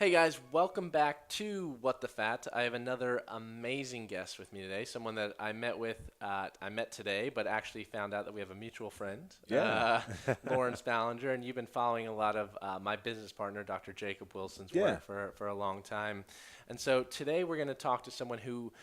Hey guys, welcome back to What the Fat. I have another amazing guest with me today. Someone that I met today, but actually found out that we have a mutual friend, Yeah. Lawrence Ballinger, and you've been following a lot of my business partner, Dr. Jacob Wilson's Yeah. work for a long time. And so today we're going to talk to someone who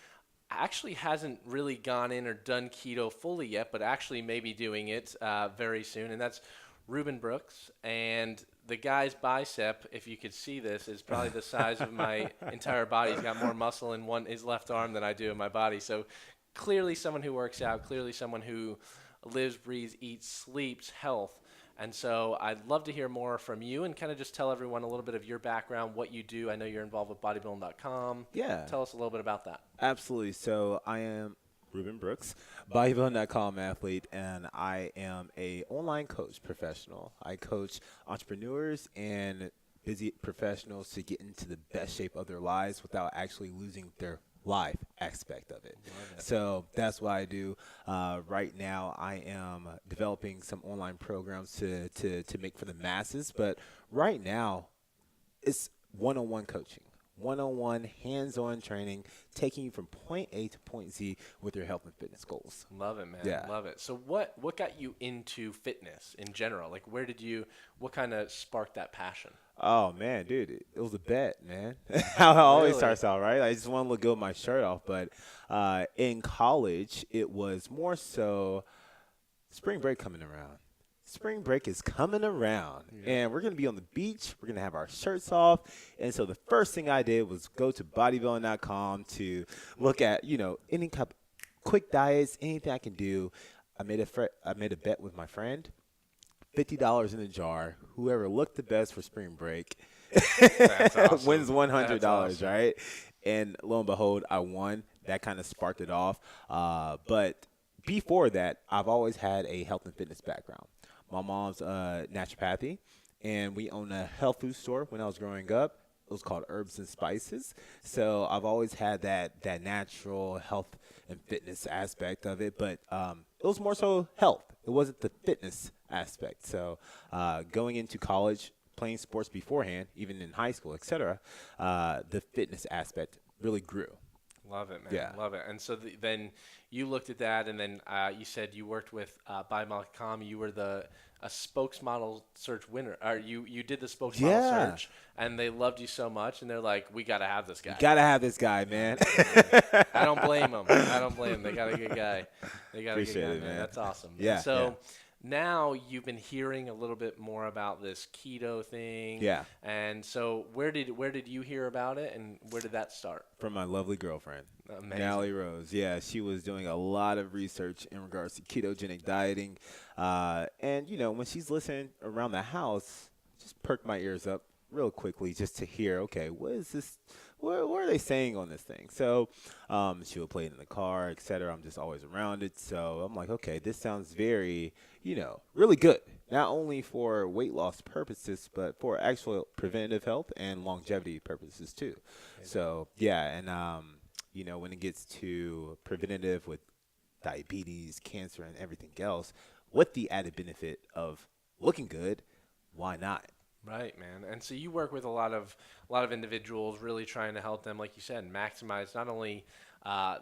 actually hasn't really gone in or done keto fully yet, but actually may be doing it very soon, and that's Reuben Brooks. And the guy's bicep, if you could see this, is probably the size of my entire body. He's got more muscle in his left arm than I do in my body. So clearly someone who works out, clearly someone who lives, breathes, eats, sleeps health. And so I'd love to hear more from you and kind of just tell everyone a little bit of your background, what you do. I know you're involved with bodybuilding.com. Yeah, Tell us a little bit about that. absolutely. So I am Reuben Brooks, BodyBuilding.com athlete, and I am a online coach professional. I coach entrepreneurs and busy professionals to get into the best shape of their lives without actually losing their life aspect of it. So that's what I do. Right now, I am developing some online programs to make for the masses, but right now, it's one-on-one coaching, one-on-one hands-on training, taking you from point A to point Z with your health and fitness goals. Love it, man. Yeah. Love it. So what got you into fitness in general? Like what kind of sparked that passion? Oh man, dude, it was a bet, man. How it always Really? starts out, right? I just want to look good with my shirt off, but in college, it was more so spring break coming around. Spring break is coming around, and we're going to be on the beach. We're going to have our shirts off. And so the first thing I did was go to bodybuilding.com to look at, any kind of quick diets, anything I can do. I made a bet with my friend, $50 in a jar. Whoever looked the best for spring break That's awesome. wins $100, That's awesome. right? And lo and behold, I won. That kind of sparked it off. But before that, I've always had a health and fitness background. My mom's naturopathy, and we owned a health food store when I was growing up. It was called Herbs and Spices. So I've always had that natural health and fitness aspect of it, but it was more so health. It wasn't the fitness aspect. So going into college, playing sports beforehand, even in high school, etc., the fitness aspect really grew. Love it, man. Yeah. Love it. And so then you looked at that, and then you said you worked with BioHacking. You were a spokesmodel search winner. Or you did the spokesmodel Yeah. search, and they loved you so much, and they're like, we got to have this guy. Gotta have this guy, man. I don't blame them. I don't blame them. They got a good guy. They got Appreciate a good guy, it, man. That's awesome. Yeah, And so yeah. now you've been hearing a little bit more about this keto thing. Yeah. And so where did you hear about it, and where did that start? From my lovely girlfriend, Amazing. Nally Rose. Yeah, she was doing a lot of research in regards to ketogenic dieting. And, when she's listening around the house, just perk my ears up real quickly just to hear, okay, what is this? What are they saying on this thing? So she would play it in the car, et cetera. I'm just always around it. So I'm like, okay, this sounds very, really good. Not only for weight loss purposes, but for actual preventative health and longevity purposes too. So, yeah, and, when it gets to preventative with diabetes, cancer, and everything else, with the added benefit of looking good, why not? Right, man. And so you work with a lot of individuals, really trying to help them, like you said, maximize not only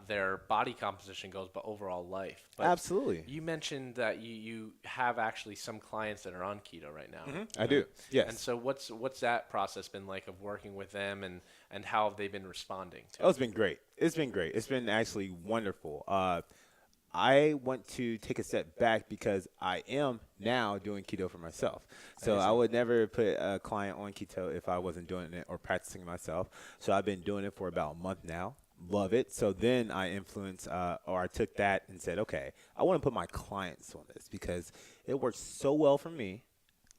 their body composition goals, but overall life. But Absolutely. you mentioned that you have actually some clients that are on keto right now. I do, yes. And so what's that process been like of working with them, and how have they been responding to Oh, it's been great. It's been great. It's been actually wonderful. I want to take a step back because I am now doing keto for myself. So I would never put a client on keto if I wasn't doing it or practicing myself. So I've been doing it for about a month now. Love it. So then I I took that and said, okay, I want to put my clients on this because it works so well for me.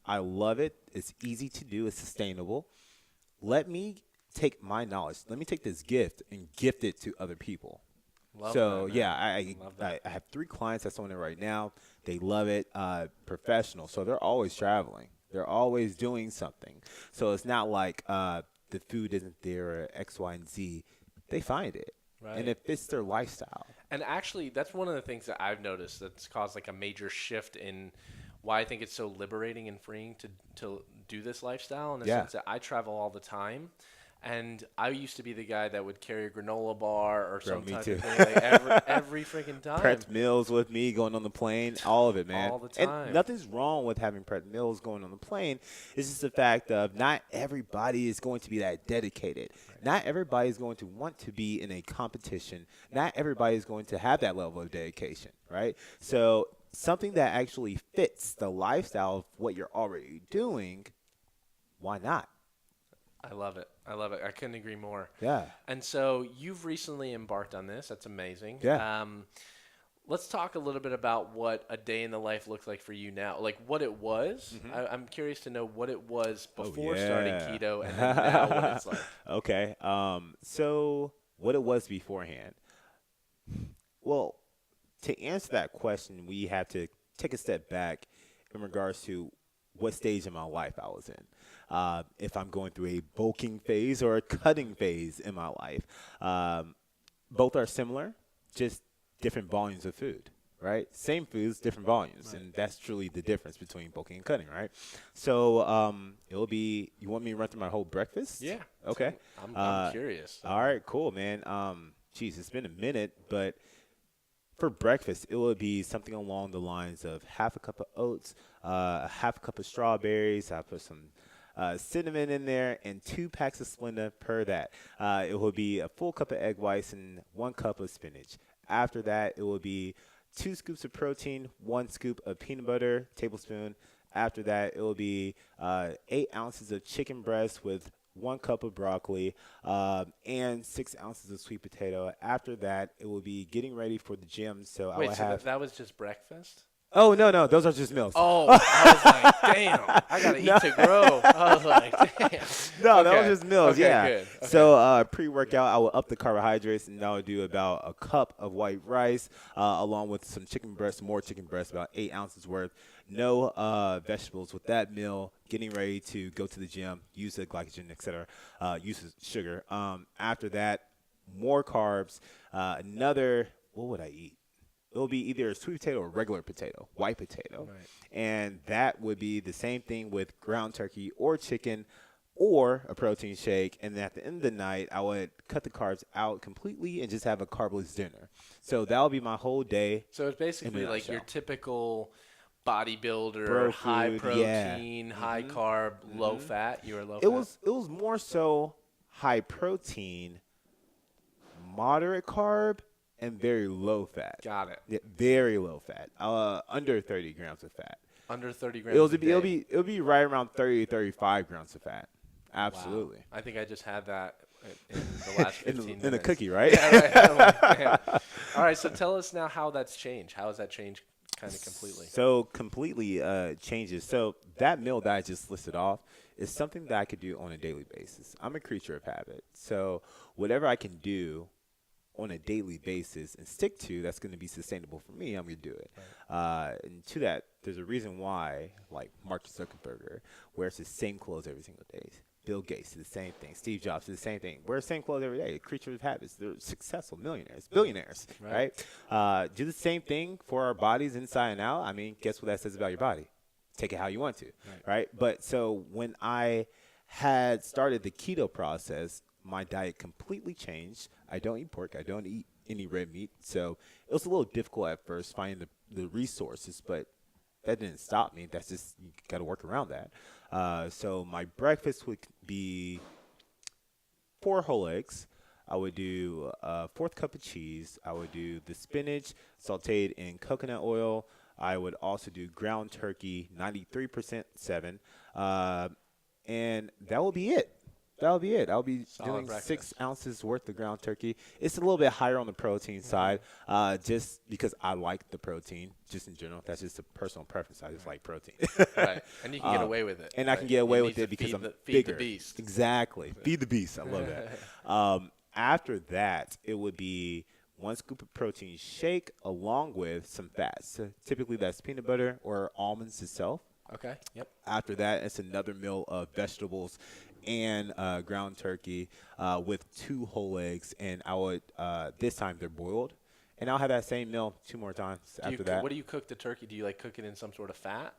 I love it. It's easy to do. It's sustainable. Let me take my knowledge. Let me take this gift and gift it to other people. Love So that, man. yeah, Love that. I have 3 clients that's on it right now. They love it. Professional, so they're always traveling. They're always doing something. So it's not like the food isn't there or X, Y, and Z. They find it, Right. and it fits their lifestyle. And actually, that's one of the things that I've noticed that's caused like a major shift in why I think it's so liberating and freeing to do this lifestyle in the Yeah. sense that I travel all the time. And I used to be the guy that would carry a granola bar or Bro, some me type too. of thing like every freaking time, Prepped meals with me going on the plane, all of it, man. all the And time. nothing's wrong with having prepped meals going on the plane. It's just the fact of not everybody is going to be that dedicated. Not everybody is going to want to be in a competition. Not everybody is going to have that level of dedication, right? So something that actually fits the lifestyle of what you're already doing, why not? I love it. I love it. I couldn't agree more. Yeah. And so you've recently embarked on this. That's amazing. Yeah. Let's talk a little bit about what a day in the life looks like for you now. Like what it was. I'm curious to know what it was before starting yeah. keto and then now what it's like. Okay. So what it was beforehand. Well, to answer that question, we have to take a step back in regards to what stage in my life I was in. If I'm going through a bulking phase or a cutting phase in my life. Both are similar, just different volumes of food, right? Same foods, different volumes, and that's truly the difference between bulking and cutting, right? So it'll be, you want me to run through my whole breakfast? Yeah. Okay. I'm curious. All right, cool, man. Geez, it's been a minute, but for breakfast, it would be something along the lines of half a cup of oats, half a cup of strawberries. I put some cinnamon in there, and 2 packs of Splenda per that. It will be a full cup of egg whites and 1 cup of spinach. After that, it will be 2 scoops of protein, 1 scoop of peanut butter, tablespoon. After that, it will be 8 ounces of chicken breast with 1 cup of broccoli, and 6 ounces of sweet potato. After that, it will be getting ready for the gym. So I Wait, will so have. that was just breakfast? Oh, no, those are just meals. Oh, I was like, damn, I got to eat to grow. I was like, damn. No, that Okay. was just meals. Okay, Yeah. good. Okay. So pre-workout, I will up the carbohydrates, and I will do about a cup of white rice, along with some chicken breast, more chicken breast, about 8 ounces worth. No vegetables with that meal. Getting ready to go to the gym, use the glycogen, etc. Use the sugar. After that, more carbs. What would I eat? It'll be either a sweet potato or regular potato, white potato. Right. And that would be the same thing with ground turkey or chicken or a protein shake. And then at the end of the night, I would cut the carbs out completely and just have a carbless dinner. So that would be my whole day. So it's basically like your typical bodybuilder, Bro high food, yeah. protein, high carb, low fat. You were low It fat? was more so high protein, moderate carb, and very low fat. Got it. Yeah, very low fat. Under 30 grams of fat. Under 30 grams It'll be right around 30 to 35 grams of fat. Absolutely. Wow. I think I just had that in the last 15 minutes. In a cookie, right? Yeah, right. I'm like, damn. All right, so tell us now how that's changed. How has that changed kind of completely? So completely changes. So that meal that I just listed off is something that I could do on a daily basis. I'm a creature of habit. So whatever I can do on a daily basis and stick to that's going to be sustainable for me, I'm going to do it. Right. And to that, there's a reason why, like Mark Zuckerberg wears the same clothes every single day. Bill Gates did the same thing. Steve Jobs did the same thing. Wear the same clothes every day. Creatures of habits. They're successful millionaires, billionaires, right? Do the same thing for our bodies inside and out. I mean, guess what that says about your body? Take it how you want to, right? But so when I had started the keto process, my diet completely changed. I don't eat pork. I don't eat any red meat. So it was a little difficult at first finding the resources, but that didn't stop me. That's just, you got to work around that. So my breakfast would be 4 whole eggs. I would do a 4th cup of cheese. I would do the spinach sauteed in coconut oil. I would also do ground turkey, 93% 7. And that will be it. That'll be it. I'll be doing breakfast. 6 ounces worth of ground turkey. It's a little bit higher on the protein side, just because I like the protein, just in general. That's just a personal preference. I just like protein. Right. And you can get away with it. And I can get away with it because I'm feed bigger. the beast. Exactly. Feed the beast. I love that. After that, it would be 1 scoop of protein shake along with some fats. So typically, that's peanut butter or almonds itself. Okay. Yep. After that, it's another meal of vegetables and ground turkey with 2 whole eggs, and I would this time they're boiled, and I'll have that same meal 2 more times after that. What do you cook the turkey? Do you like cook it in some sort of fat?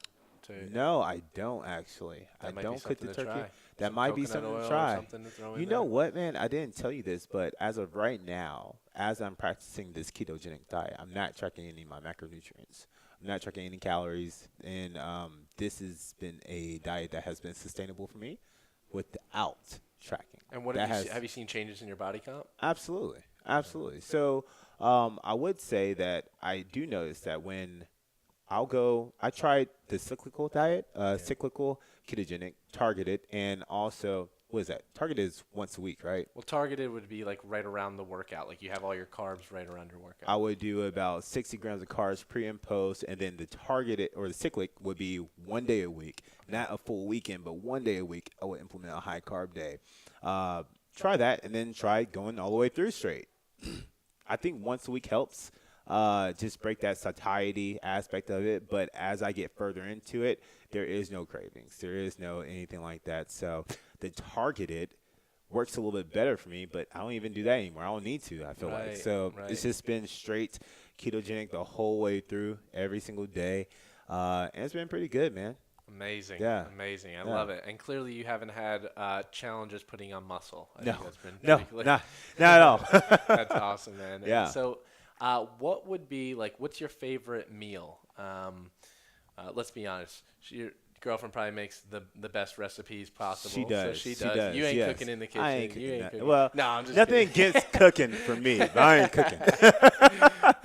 No, I don't actually. I That might be don't cook the something to turkey. try. That Some might be coconut something to oil or try. something to throw in You there. know what, man? I didn't tell you this, but as of right now, as I'm practicing this ketogenic diet, I'm not tracking any of my macronutrients. I'm not tracking any calories, and this has been a diet that has been sustainable for me without tracking. And what have you seen changes in your body comp? Absolutely, absolutely. So I would say that I do notice that when I tried the cyclical diet, cyclical, ketogenic, targeted, and also, what is that? Targeted is once a week, right? Well, targeted would be like right around the workout. Like you have all your carbs right around your workout. I would do about 60 grams of carbs pre and post, and then the targeted or the cyclic would be 1 day a week, not a full weekend, but 1 day a week. I would implement a high carb day. Try that, and then try going all the way through straight. I think once a week helps. Just break that satiety aspect of it. But as I get further into it, there is no cravings. There is no anything like that. So the targeted works a little bit better for me, but I don't even do that anymore. I don't need to, I feel like. So it's just been straight ketogenic the whole way through every single day. And it's been pretty good, man. Amazing. Yeah. Amazing. I love it. And clearly you haven't had challenges putting on muscle. I No. think that's been Not at all. That's awesome, man. Yeah. And so what would be, like, what's your favorite meal? Let's be honest. Your girlfriend probably makes the best recipes possible. She does. So she does. You ain't cooking in the kitchen. I ain't cooking. You ain't cooking. Well, no, I'm just nothing kidding. against cooking for me, but I ain't cooking.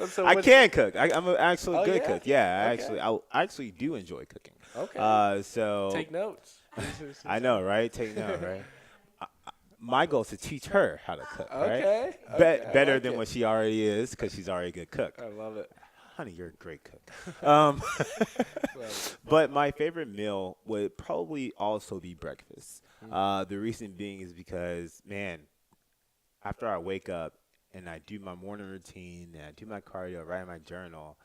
So I can cook. I'm an actually good yeah? cook. Yeah, Okay. I actually do enjoy cooking. Okay. So Take notes. I know, right? Take note, right? My goal is to teach her how to cook, right? Okay. Better I like than it. what she already is, because she's already a good cook. I love it. Honey, you're a great cook. Love it. But my favorite meal would probably also be breakfast. The reason being is because, man, after I wake up and I do my morning routine and I do my cardio, write my journal,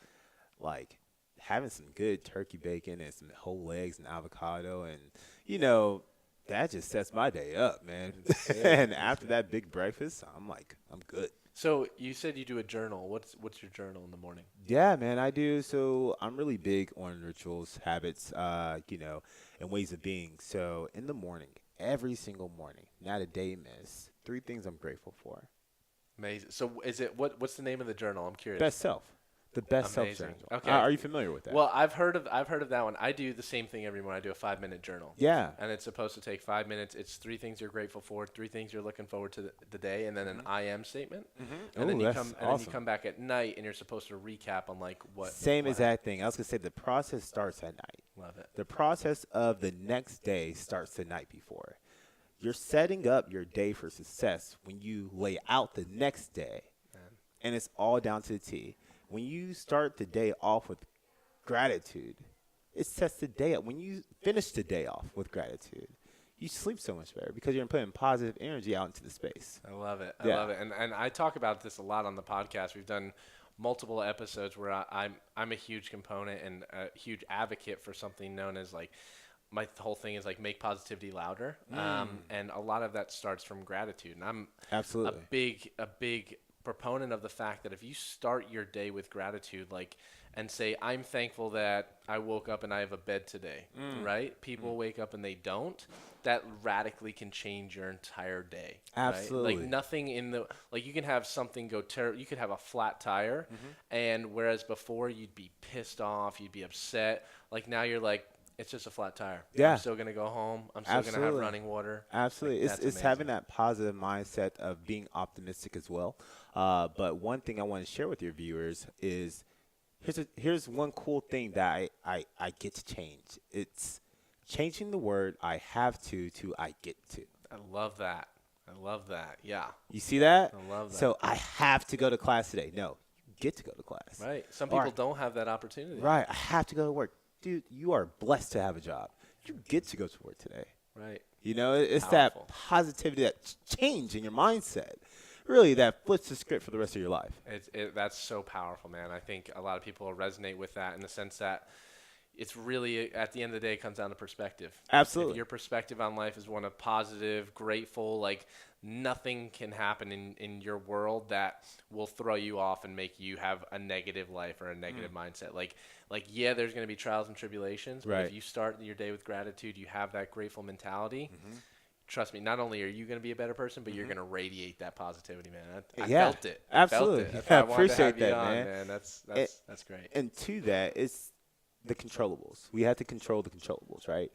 like having some good turkey bacon and some whole eggs and avocado, and that just sets my day up, man. And after that big breakfast, I'm good. So you said you do a journal. What's your journal in the morning? Yeah, man, I do. So I'm really big on rituals, habits, and ways of being. So in the morning, every single morning, not a day miss, 3 things I'm grateful for. Amazing. So is it what's the name of the journal? I'm curious. Best self. The best self Amazing. journal. Okay. Are you familiar with that? Well, I've heard of that one. I do the same thing every morning. I do a 5-minute journal. Yeah. And it's supposed to take 5 minutes. It's 3 things you're grateful for, 3 things you're looking forward to the day, and then an I am statement. And then you come back at night and you're supposed to recap on like what. Same exact thing. I was gonna say the process starts at night. Love it. The process of the next day starts the night before. You're setting up your day for success when you lay out the next day, and it's all down to the T. When you start the day off with gratitude, it sets the day up. When you finish the day off with gratitude, you sleep so much better because you're putting positive energy out into the space. I love it. I love it. And I talk about this a lot on the podcast. We've done multiple episodes where I'm a huge component and a huge advocate for something known as like my whole thing is like make positivity louder. And a lot of that starts from gratitude. And I'm Absolutely a big proponent of the fact that if you start your day with gratitude, like, and say, I'm thankful that I woke up and I have a bed today, right? People wake up and they don't. That radically can change your entire day. Absolutely. Right? Like nothing you can have something go terrible. You could have a flat tire, and whereas before you'd be pissed off, you'd be upset. Like now you're like, it's just a flat tire. Yeah. I'm still going to go home. I'm still going to have running water. Absolutely. Like, it's having that positive mindset of being optimistic as well. But one thing I want to share with your viewers is here's one cool thing that I get to change. It's changing the word I have to I get to. I love that. Yeah. You see that? I love that. So I have to go to class today. No, you get to go to class. Right. Some people don't have that opportunity. Right. I have to go to work. Dude, you are blessed to have a job. You get to go to work today. Right. It's Powerful. that positivity, that change in your mindset, really, that flips the script for the rest of your life. That's so powerful, man. I think a lot of people will resonate with that in the sense that it's really, at the end of the day, it comes down to perspective. Absolutely. If your perspective on life is one of positive, grateful, like nothing can happen in your world that will throw you off and make you have a negative life or a negative mindset. Like yeah, there's going to be trials and tribulations, but if you start your day with gratitude, you have that grateful mentality. Trust me, not only are you going to be a better person, but you're going to radiate that positivity, man. I felt it. Absolutely. I felt it. I I wanted to appreciate have you that, on, man. That's great. And to that, it's the controllables. We have to control the controllables, right?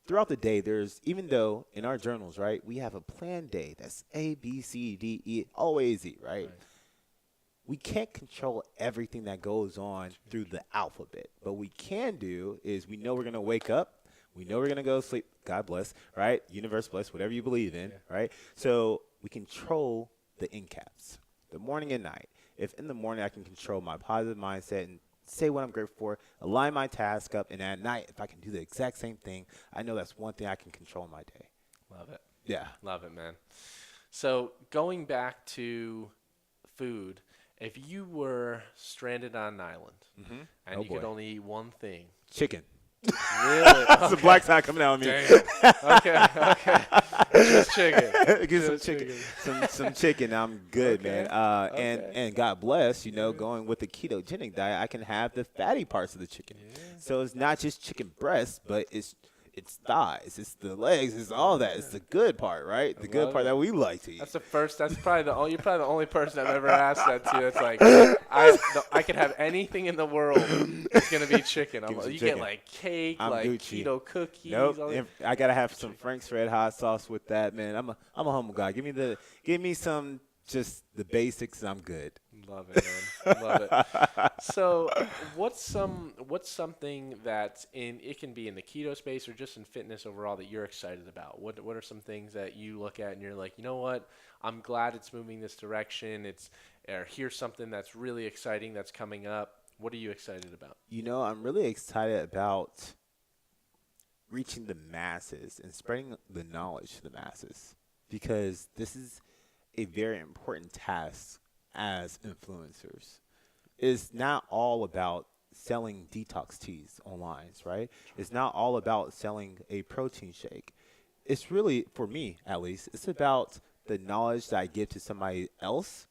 Throughout the day, even though in our journals, right, we have a planned day that's A, B, C, D, E, always Z, right? We can't control everything that goes on through the alphabet. But we can do is we know we're going to wake up. We know we're going to go to sleep. God bless, right? Universe bless, whatever you believe in, right? So we control the end caps, the morning and night. If in the morning I can control my positive mindset and say what I'm grateful for, align my task up, and at night, if I can do the exact same thing, I know that's one thing I can control in my day. Love it. Yeah. Love it, man. So going back to food, if you were stranded on an island and you could only eat one thing. Chicken. Really? That's the black side coming out of me. Damn. Okay. Just chicken. Get some chicken. Some chicken. I'm good, man. And God bless, going with the ketogenic diet, I can have the fatty parts of the chicken. So it's not just chicken breast, but it's thighs, it's the legs, it's all that. It's the good part, right? The good part that we like to eat. That's probably you're probably the only person I've ever asked that to. It's like, I could have anything in the world. It's going to be chicken. You get like cake, like Gucci. Keto cookies. Nope. I got to have some Frank's Red Hot sauce with that, man. I'm a humble guy. Give me some, just the basics, and I'm good. Love it, man. Love it. So, what's something that it can be in the keto space or just in fitness overall that you're excited about? What are some things that you look at and you're like, you know what? I'm glad it's moving this direction. Or here's something that's really exciting that's coming up. What are you excited about? I'm really excited about reaching the masses and spreading the knowledge to the masses, because this is a very important task as influencers. It's not all about selling detox teas online, right? It's not all about selling a protein shake. It's really, for me at least, it's about the knowledge that I give to somebody else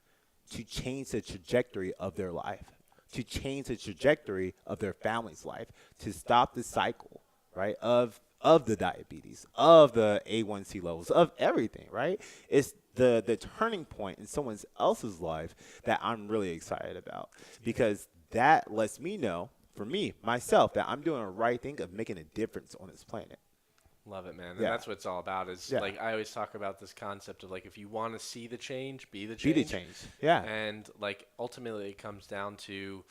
to change the trajectory of their life, to change the trajectory of their family's life, to stop the cycle, right, of the diabetes, of the A1C levels, of everything, right? It's the turning point in someone else's life that I'm really excited about, because that lets me know, for me, myself, that I'm doing the right thing of making a difference on this planet. Love it, man. And that's what it's all about like, I always talk about this concept of like, if you want to see the change, be the change. Be the change. Yeah. And like, ultimately it comes down to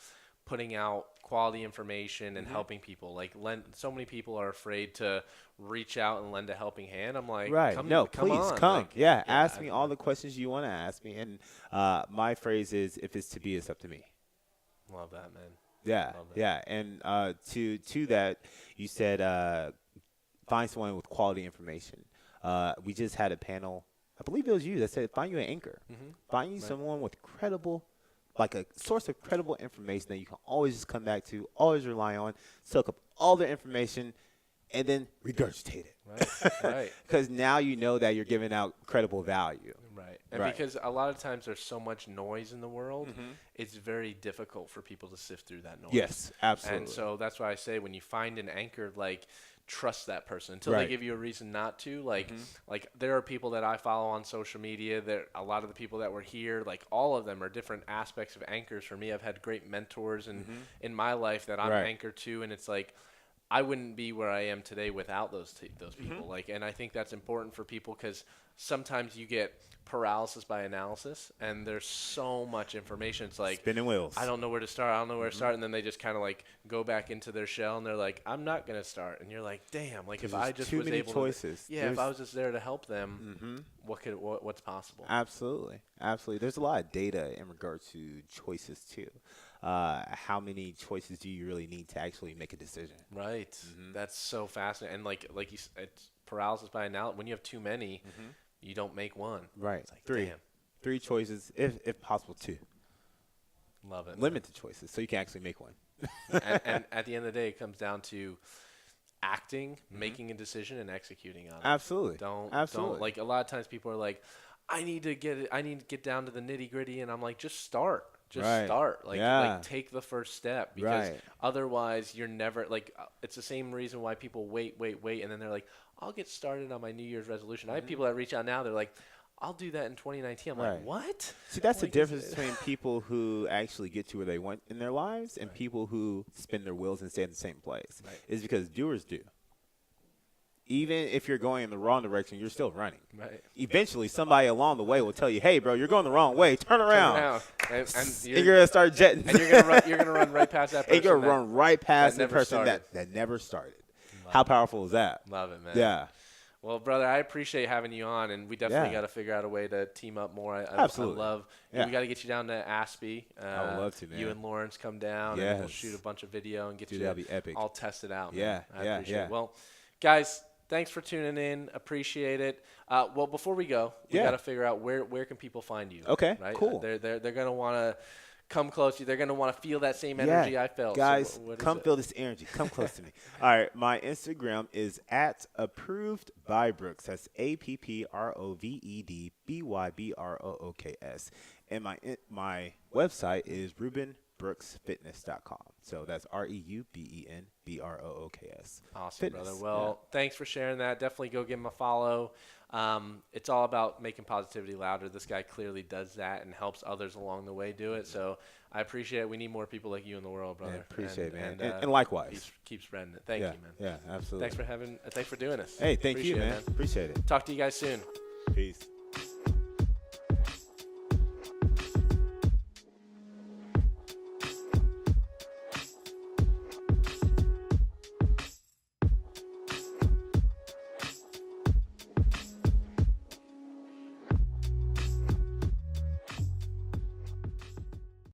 putting out quality information and helping people. Like, so many people are afraid to reach out and lend a helping hand. I'm like, please come. Like, ask me all the questions you want to ask me. And my phrase is, if it's to be, it's up to me. Love that, man. Yeah. And to that, you said find someone with quality information. We just had a panel, I believe it was you, that said find you an anchor. Find you someone with credible, like a source of credible information that you can always just come back to, always rely on, soak up all the information, and then regurgitate it. Right. Because now you know that you're giving out credible value. Right. And because a lot of times there's so much noise in the world, it's very difficult for people to sift through that noise. Yes, absolutely. And so that's why I say, when you find an anchor, like, trust that person until they give you a reason not to. Like, like there are people that I follow on social media. There, a lot of the people that were here, like all of them are different aspects of anchors for me. I've had great mentors in my life that I'm anchored to, and it's like, I wouldn't be where I am today without those people. Like, and I think that's important for people, because sometimes you get paralysis by analysis, and there's so much information. It's like spinning wheels. I don't know where to start. And then they just kind of like go back into their shell, and they're like, I'm not going to start. And you're like, damn, like if I just was able choices. to, if I was just there to help them, what's possible? Absolutely. There's a lot of data in regards to choices too. How many choices do you really need to actually make a decision? Right. That's so fascinating. And like you said, it's paralysis by analysis. When you have too many, you don't make one. Right. It's like, three choices, if possible, two. Love it. Limit the choices so you can actually make one. and at the end of the day, it comes down to acting, making a decision, and executing on it. Absolutely. Don't like a lot of times people are like, I need to get down to the nitty gritty, and I'm like, just start. Start. Like take the first step, because otherwise you're never it's the same reason why people wait, and then they're like, I'll get started on my New Year's resolution. I have people that reach out now, they're like, I'll do that in 2019. I'm like, what? See, that's the difference between people who actually get to where they want in their lives and people who spin their wheels and stay in the same place. Is because doers do. Even if you're going in the wrong direction, you're still running. Eventually, somebody along the way will tell you, hey, bro, you're going the wrong way. Turn around. And you're going to start jetting. And you're going to run right past that person. And you're going to run right past the person that never started. How powerful is that? Love it, man. Yeah. Well, brother, I appreciate having you on, and we definitely got to figure out a way to team up more. Absolutely. I love. We got to get you down to Aspie. I would love to, man. You and Lawrence come down, and we'll shoot a bunch of video and get that'd be epic. all tested out. Yeah, man. I appreciate it. Well, guys, thanks for tuning in. Appreciate it. Well, before we go, we got to figure out where can people find you. Okay, right? cool. They're going to want to come close to you. They're going to want to feel that same energy I felt. Guys, so come feel this energy. Come close to me. All right, my Instagram is @approved by Brooks. That's APPROVEDBYBROOKS. And my website is ReubenBrooksFitness.com. So that's ReubenBrooks. Awesome, Fitness. brother. Well, thanks for sharing that. Definitely go give him a follow. It's all about making positivity louder. This guy clearly does that and helps others along the way do it. So I appreciate it. We need more people like you in the world, brother. Yeah, appreciate it, man. And likewise. Keep spreading it. Thank you, man. Yeah, absolutely. Thanks for doing this. Hey, thank you, man. Appreciate it. Talk to you guys soon. Peace.